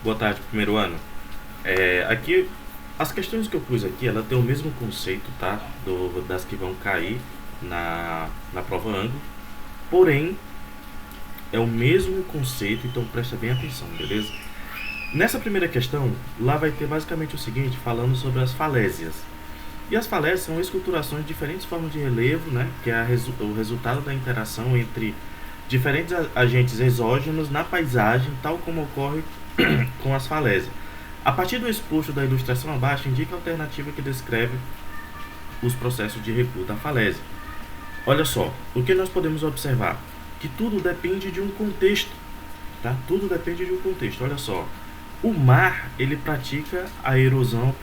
Boa tarde, primeiro ano. Aqui, as questões que eu pus aqui, ela tem o mesmo conceito, tá? Das que vão cair na prova ângulo. Porém, é o mesmo conceito, então presta bem atenção, beleza? Nessa primeira questão, lá vai ter basicamente o seguinte, falando sobre as falésias. E as falésias são esculturações de diferentes formas de relevo, né? Que é o resultado da interação entre diferentes agentes exógenos na paisagem, tal como ocorre com as falésias. A partir do exposto da ilustração abaixo, indica a alternativa que descreve os processos de recuo da falésia. Olha só, o que nós podemos observar? Que tudo depende de um contexto, tá? Tudo depende de um contexto. Olha só, o mar, ele pratica a erosão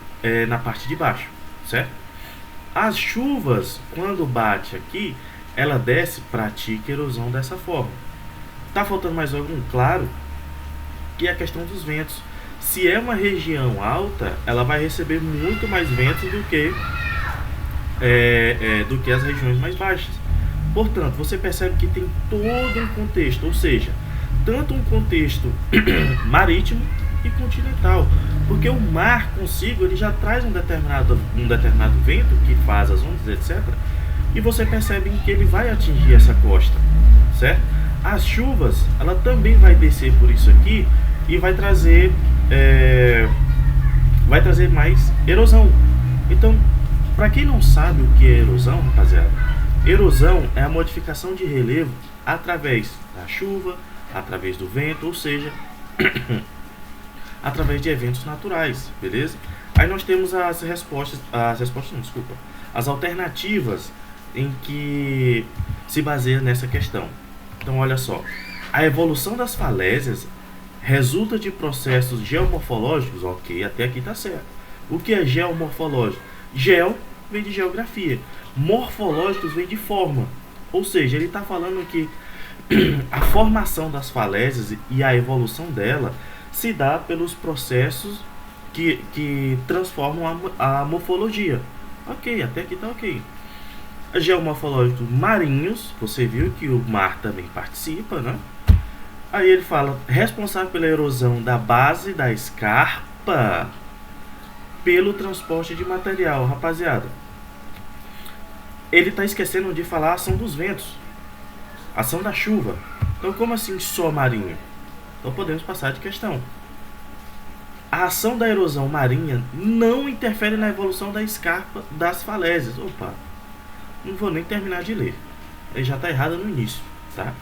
na parte de baixo, certo? As chuvas, quando bate aqui, ela desce, pratica erosão dessa forma. Tá faltando mais algum? Claro, que é a questão dos ventos. Se é uma região alta, ela vai receber muito mais ventos do que as regiões mais baixas. Portanto, você percebe que tem todo um contexto, ou seja, tanto um contexto marítimo e continental, porque o mar consigo ele já traz um determinado vento que faz as ondas, etc. E você percebe que ele vai atingir essa costa, certo? As chuvas, ela também vai descer por isso aqui e vai trazer mais erosão. Então, para quem não sabe o que é erosão, rapaziada, erosão é a modificação de relevo através da chuva, através do vento, ou seja, através de eventos naturais, beleza? Aí nós temos as alternativas em que se baseia nessa questão. Então, olha só, a evolução das falésias resulta de processos geomorfológicos, ok, até aqui está certo. O que é geomorfológico? Geo vem de geografia, morfológicos vem de forma, ou seja, ele está falando que a formação das falésias e a evolução dela se dá pelos processos que transformam a morfologia. Ok, até aqui está ok. Geomorfológicos marinhos, você viu que o mar também participa, né? Aí ele fala, responsável pela erosão da base da escarpa pelo transporte de material. Rapaziada, ele está esquecendo de falar a ação dos ventos, a ação da chuva. Então, como assim só marinho? Então podemos passar de questão. A ação da erosão marinha não interfere na evolução da escarpa das falésias. Opa, não vou nem terminar de ler. Ele já está errado no início, tá?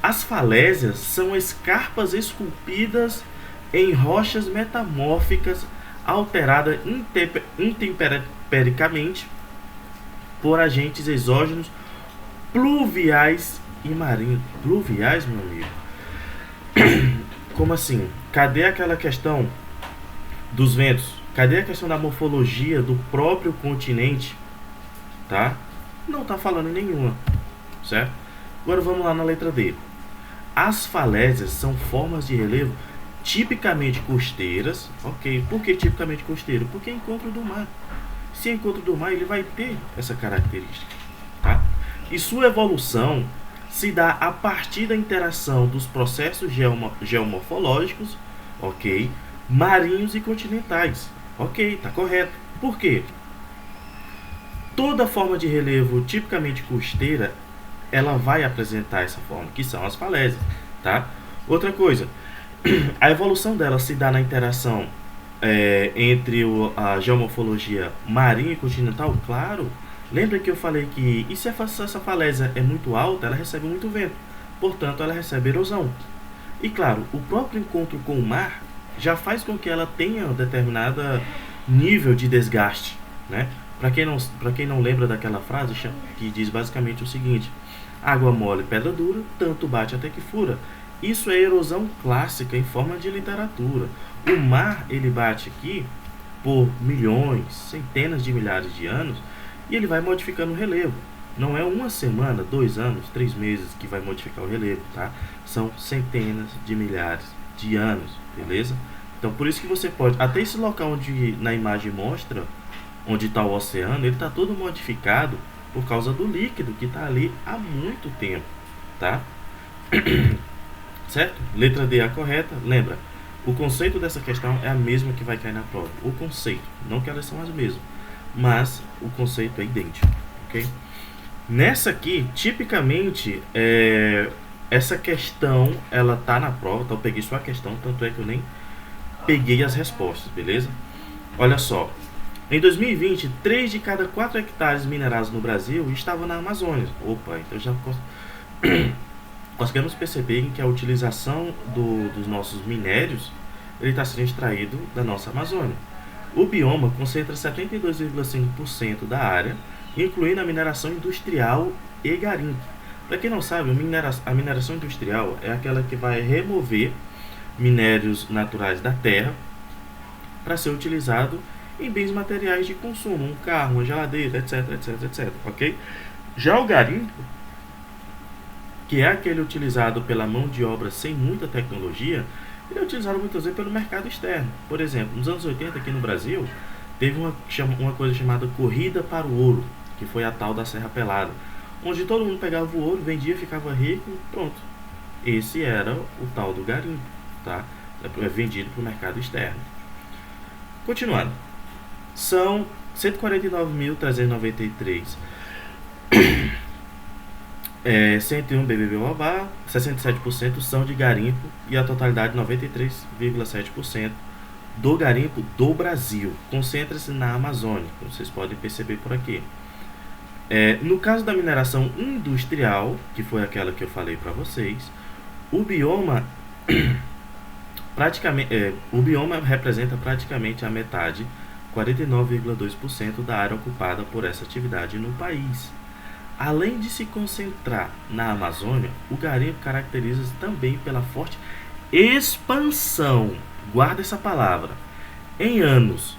As falésias são escarpas esculpidas em rochas metamórficas alteradas intempericamente por agentes exógenos pluviais e marinhos. Pluviais, meu amigo? Como assim? Cadê aquela questão dos ventos? Cadê a questão da morfologia do próprio continente? Tá? Não está falando nenhuma, certo? Agora vamos lá na letra D. As falésias são formas de relevo tipicamente costeiras. Ok, por que tipicamente costeiro? Porque é encontro do mar. Se é encontro do mar, ele vai ter essa característica, tá? E sua evolução se dá a partir da interação dos processos geomorfológicos, ok, marinhos e continentais. Ok, está correto. Por quê? Toda forma de relevo tipicamente costeira, ela vai apresentar essa forma, que são as falésias, tá? Outra coisa, a evolução dela se dá na interação entre a geomorfologia marinha e continental, claro. Lembra que eu falei que e se essa falésia é muito alta, ela recebe muito vento, portanto ela recebe erosão. E claro, o próprio encontro com o mar já faz com que ela tenha um determinado nível de desgaste, né? Para quem não lembra daquela frase que diz basicamente o seguinte: água mole, pedra dura, tanto bate até que fura. Isso é erosão clássica em forma de literatura. O mar, ele bate aqui por milhões, centenas de milhares de anos e ele vai modificando o relevo. Não é uma semana, 2 anos, 3 meses que vai modificar o relevo, tá? São centenas de milhares de anos, beleza? Então por isso que você pode, até esse local onde na imagem mostra onde está o oceano, ele está todo modificado por causa do líquido que está ali há muito tempo, tá? Certo? Letra D é a correta. Lembra, O conceito dessa questão é a mesma que vai cair na prova. O conceito, não que elas são as mesmas, mas o conceito é idêntico, ok? Nessa aqui, tipicamente, essa questão, ela tá na prova, então eu peguei só a questão, tanto é que eu nem peguei as respostas, beleza? Olha só, em 2020, 3 de cada 4 hectares minerados no Brasil estavam na Amazônia. Opa, então já conseguimos perceber que a utilização dos nossos minérios ele está sendo extraído da nossa Amazônia. O bioma concentra 72,5% da área, incluindo a mineração industrial e garimpo. Para quem não sabe, a mineração industrial é aquela que vai remover minérios naturais da terra para ser utilizado em bens materiais de consumo, um carro, uma geladeira, etc, etc, etc, ok? Já o garimpo, que é aquele utilizado pela mão de obra sem muita tecnologia, ele é utilizado muitas vezes pelo mercado externo. Por exemplo, nos anos 80 aqui no Brasil, teve uma coisa chamada Corrida para o Ouro, que foi a tal da Serra Pelada, onde todo mundo pegava o ouro, vendia, ficava rico, pronto. Esse era o tal do garimpo, tá? É vendido para o mercado externo. Continuando. São 149.393 101 BBBOBA, 67% são de garimpo e a totalidade 93,7% do garimpo do Brasil. Concentra-se na Amazônia, como vocês podem perceber por aqui. No caso da mineração industrial, que foi aquela que eu falei para vocês, o bioma representa praticamente a metade, 49,2% da área ocupada por essa atividade no país. Além de se concentrar na Amazônia, o garimpo caracteriza-se também pela forte expansão, guarda essa palavra, em anos.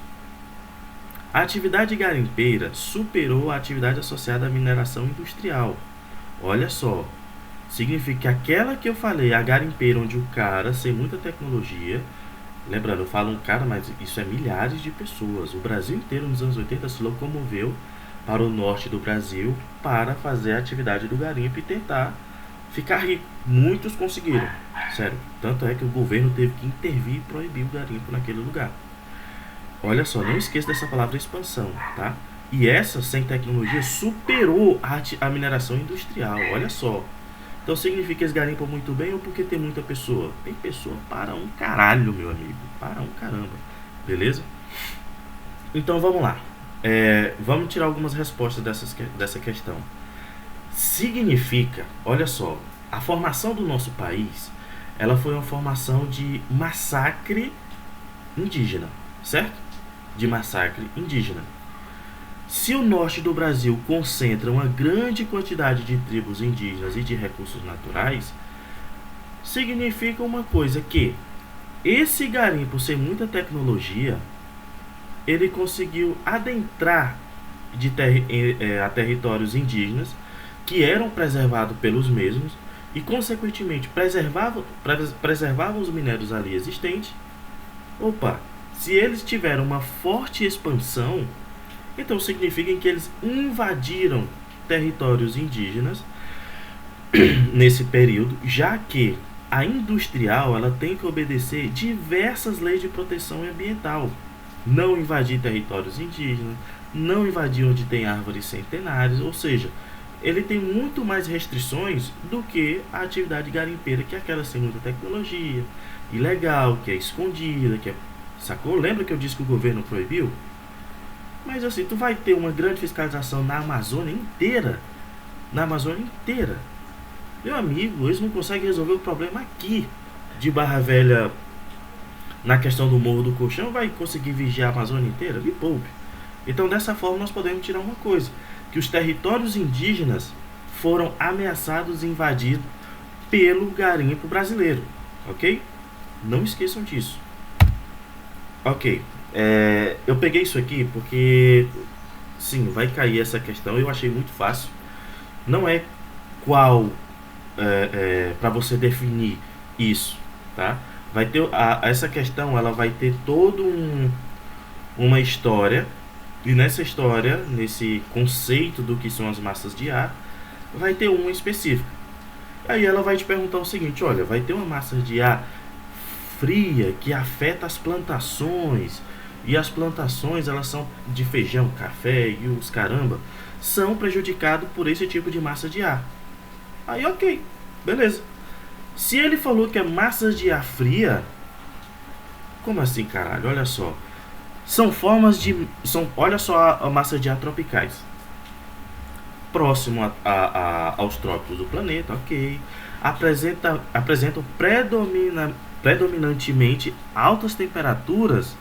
A atividade garimpeira superou a atividade associada à mineração industrial. Olha só, significa que aquela que eu falei, a garimpeira, onde o cara, sem muita tecnologia, lembrando, eu falo um cara, mas isso é milhares de pessoas. O Brasil inteiro nos anos 80 se locomoveu para o norte do Brasil para fazer a atividade do garimpo e tentar ficar rico. Muitos conseguiram, sério. Tanto é que o governo teve que intervir e proibir o garimpo naquele lugar. Olha só, não esqueça dessa palavra expansão, tá? E essa, sem tecnologia, superou a mineração industrial, olha só. Então significa que eles garimpam muito bem ou porque tem muita pessoa? Tem pessoa para um caralho, meu amigo. Para um caramba. Beleza? Então vamos lá. Vamos tirar algumas respostas dessa questão. Significa, olha só, a formação do nosso país, ela foi uma formação de massacre indígena, certo? De massacre indígena. Se o norte do Brasil concentra uma grande quantidade de tribos indígenas e de recursos naturais, significa uma coisa que esse garimpo sem muita tecnologia, ele conseguiu adentrar a territórios indígenas que eram preservados pelos mesmos e, consequentemente, preservavam os minérios ali existentes. Opa, se eles tiveram uma forte expansão, então significa que eles invadiram territórios indígenas nesse período, já que a industrial ela tem que obedecer diversas leis de proteção ambiental. Não invadir territórios indígenas, não invadir onde tem árvores centenárias, ou seja, ele tem muito mais restrições do que a atividade garimpeira, que é aquela sem muita tecnologia, ilegal, que é escondida, que é... Sacou? Lembra que eu disse que o governo proibiu? Mas assim, tu vai ter uma grande fiscalização na Amazônia inteira. Na Amazônia inteira. Meu amigo, eles não conseguem resolver o problema aqui de Barra Velha. Na questão do Morro do Colchão, vai conseguir vigiar a Amazônia inteira? Me poupe. Então, dessa forma, nós podemos tirar uma coisa: que os territórios indígenas foram ameaçados e invadidos pelo garimpo brasileiro. Ok? Não esqueçam disso. Ok. Eu peguei isso aqui porque, sim, vai cair essa questão. Eu achei muito fácil. Não é qual para você definir isso, tá? Vai ter essa questão, ela vai ter todo uma história, e nessa história, nesse conceito do que são as massas de ar, vai ter uma específica. Aí ela vai te perguntar o seguinte: olha, vai ter uma massa de ar fria que afeta as plantações, e as plantações, elas são de feijão, café e os caramba, são prejudicados por esse tipo de massa de ar. Aí ok, beleza. Se ele falou que é massa de ar fria, como assim, caralho? Olha só. São formas de. Olha só a massa de ar tropicais. Próximo aos trópicos do planeta, ok. Apresentam predominantemente altas temperaturas.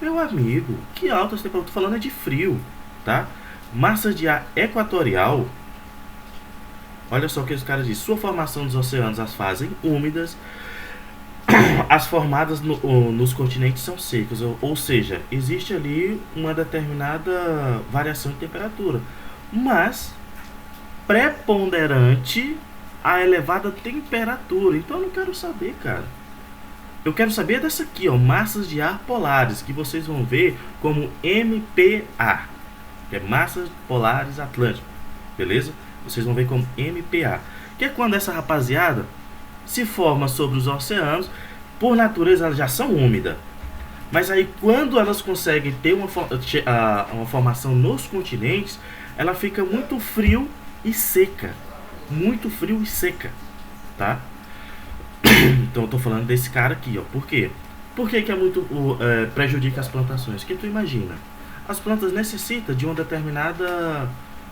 Meu amigo, que altas temperaturas? Estou falando é de frio, tá? Massa de ar equatorial. Olha só o que os caras dizem. Sua formação dos oceanos as fazem úmidas. As formadas nos continentes são secas. Ou seja, existe ali uma determinada variação de temperatura. Mas preponderante a elevada temperatura. Então eu não quero saber, cara. Eu quero saber dessa aqui, ó, massas de ar polares, que vocês vão ver como MPA, que é massas polares atlânticas, beleza? Vocês vão ver como MPA, que é quando essa rapaziada se forma sobre os oceanos. Por natureza elas já são úmidas, mas aí quando elas conseguem ter uma formação nos continentes, ela fica muito frio e seca, muito frio e seca, tá? Então eu tô falando desse cara aqui, ó. Por quê? Por que é muito prejudica as plantações? Porque tu imagina, as plantas necessitam de uma determinada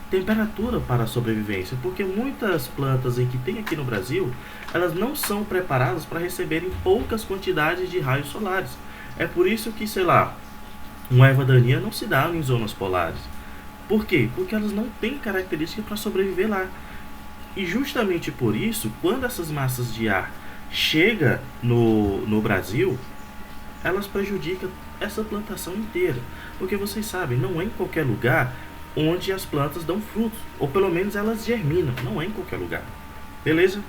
temperatura para a sobrevivência, porque muitas plantas que tem aqui no Brasil, elas não são preparadas para receberem poucas quantidades de raios solares. É por isso que, sei lá, uma erva daninha não se dá em zonas polares. Por quê? Porque elas não têm características para sobreviver lá. E justamente por isso, quando essas massas de ar chegam no Brasil, elas prejudicam essa plantação inteira. Porque vocês sabem, não é em qualquer lugar onde as plantas dão frutos, ou pelo menos elas germinam, não é em qualquer lugar. Beleza?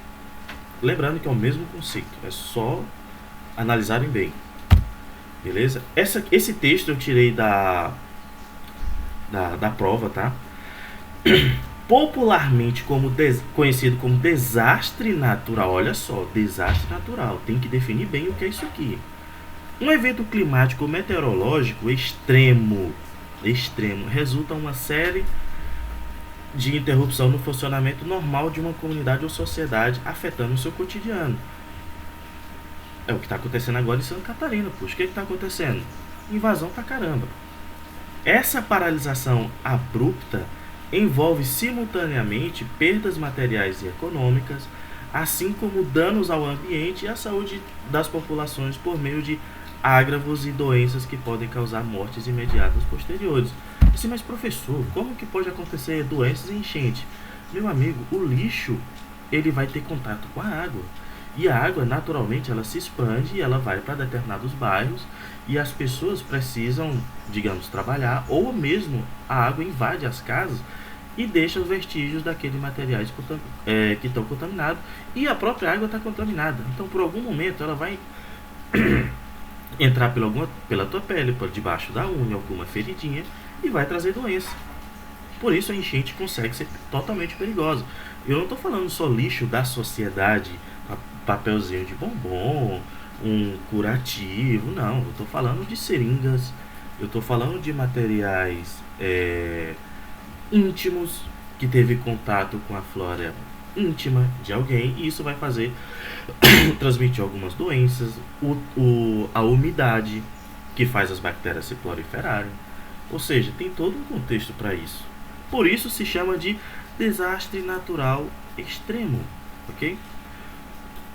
Lembrando que é o mesmo conceito, é só analisarem bem. Beleza? Esse texto eu tirei da prova, tá? Popularmente conhecido como desastre natural. Olha só, desastre natural. Tem que definir bem o que é isso aqui. Um evento climático meteorológico extremo resulta uma série de interrupção no funcionamento normal de uma comunidade ou sociedade, afetando o seu cotidiano. É o que está acontecendo agora em Santa Catarina, poxa. O que está acontecendo? Invasão pra caramba. Essa paralisação abrupta envolve simultaneamente perdas materiais e econômicas, assim como danos ao ambiente e à saúde das populações por meio de agravos e doenças que podem causar mortes imediatas posteriores. Sim, mas professor, como que pode acontecer doenças e enchente? Meu amigo, o lixo, ele vai ter contato com a água. E a água, naturalmente, ela se expande e ela vai para determinados bairros e as pessoas precisam, digamos, trabalhar, ou mesmo a água invade as casas e deixa os vestígios daqueles materiais que estão contaminados, e a própria água está contaminada. Então, por algum momento, ela vai entrar pela tua pele, por debaixo da unha, alguma feridinha, e vai trazer doença. Por isso a enchente consegue ser totalmente perigosa. Eu não estou falando só lixo da sociedade, papelzinho de bombom, um curativo, não. Eu estou falando de seringas, eu estou falando de materiais íntimos, que teve contato com a flora íntima de alguém, e isso vai fazer transmitir algumas doenças, a umidade que faz as bactérias se proliferarem. Ou seja, tem todo um contexto para isso. Por isso se chama de desastre natural extremo, ok?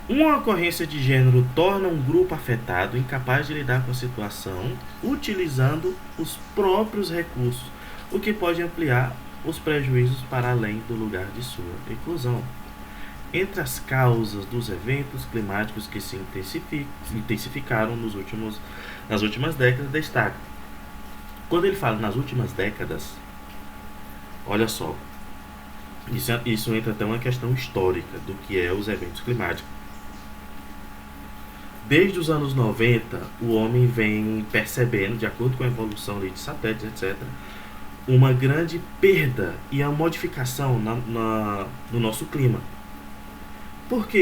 Uma ocorrência de gênero torna um grupo afetado incapaz de lidar com a situação utilizando os próprios recursos, o que pode ampliar os prejuízos para além do lugar de sua inclusão. Entre as causas dos eventos climáticos que se intensificaram nas últimas décadas, destaca. Quando ele fala nas últimas décadas, olha só, isso entra até uma questão histórica do que é os eventos climáticos. Desde os anos 90, o homem vem percebendo, de acordo com a evolução de satélites, etc., uma grande perda e a modificação no nosso clima. Por que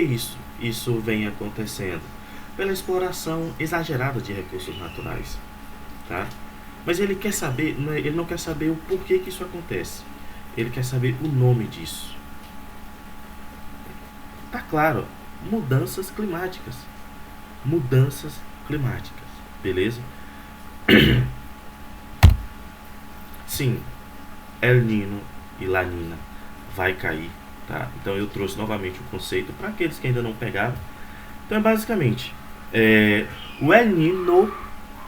isso vem acontecendo? pela exploração exagerada de recursos naturais, tá? Mas ele quer saber, ele não quer saber o porquê que isso acontece. Ele quer saber o nome disso. Tá claro, mudanças climáticas. Mudanças climáticas, beleza? Sim, El Nino e La Nina vai cair, tá? Então eu trouxe novamente o conceito para aqueles que ainda não pegaram. Então, basicamente, o El Nino,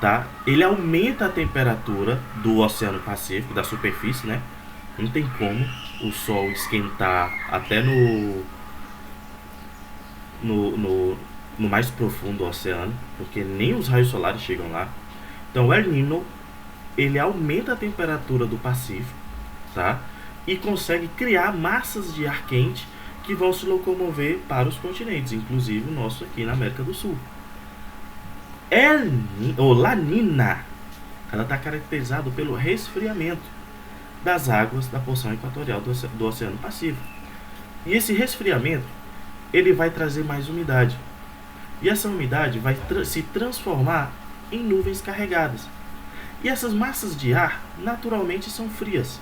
tá? Ele aumenta a temperatura do Oceano Pacífico, da superfície, né? Não tem como o Sol esquentar até no mais profundo do oceano, porque nem os raios solares chegam lá. Então, o El Nino, ele aumenta a temperatura do Pacífico, tá? E consegue criar massas de ar quente que vão se locomover para os continentes, inclusive o nosso aqui na América do Sul. La Nina, ela está caracterizada pelo resfriamento das águas da porção equatorial do Oceano Pacífico. E esse resfriamento, ele vai trazer mais umidade. E essa umidade vai se transformar em nuvens carregadas. E essas massas de ar, naturalmente, são frias.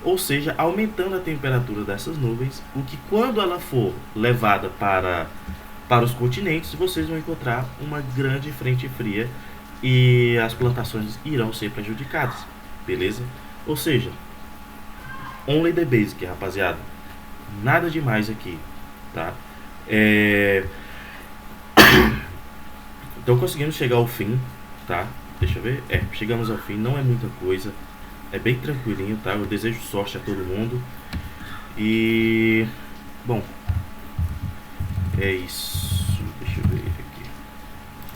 Ou seja, aumentando a temperatura dessas nuvens, o que quando ela for levada para os continentes, vocês vão encontrar uma grande frente fria e as plantações irão ser prejudicadas, beleza? Ou seja, only the basic, rapaziada. Nada demais aqui, tá? Então conseguimos chegar ao fim, tá? Deixa eu ver. Chegamos ao fim, não é muita coisa. É bem tranquilinho, tá? Eu desejo sorte a todo mundo. E... bom, é isso.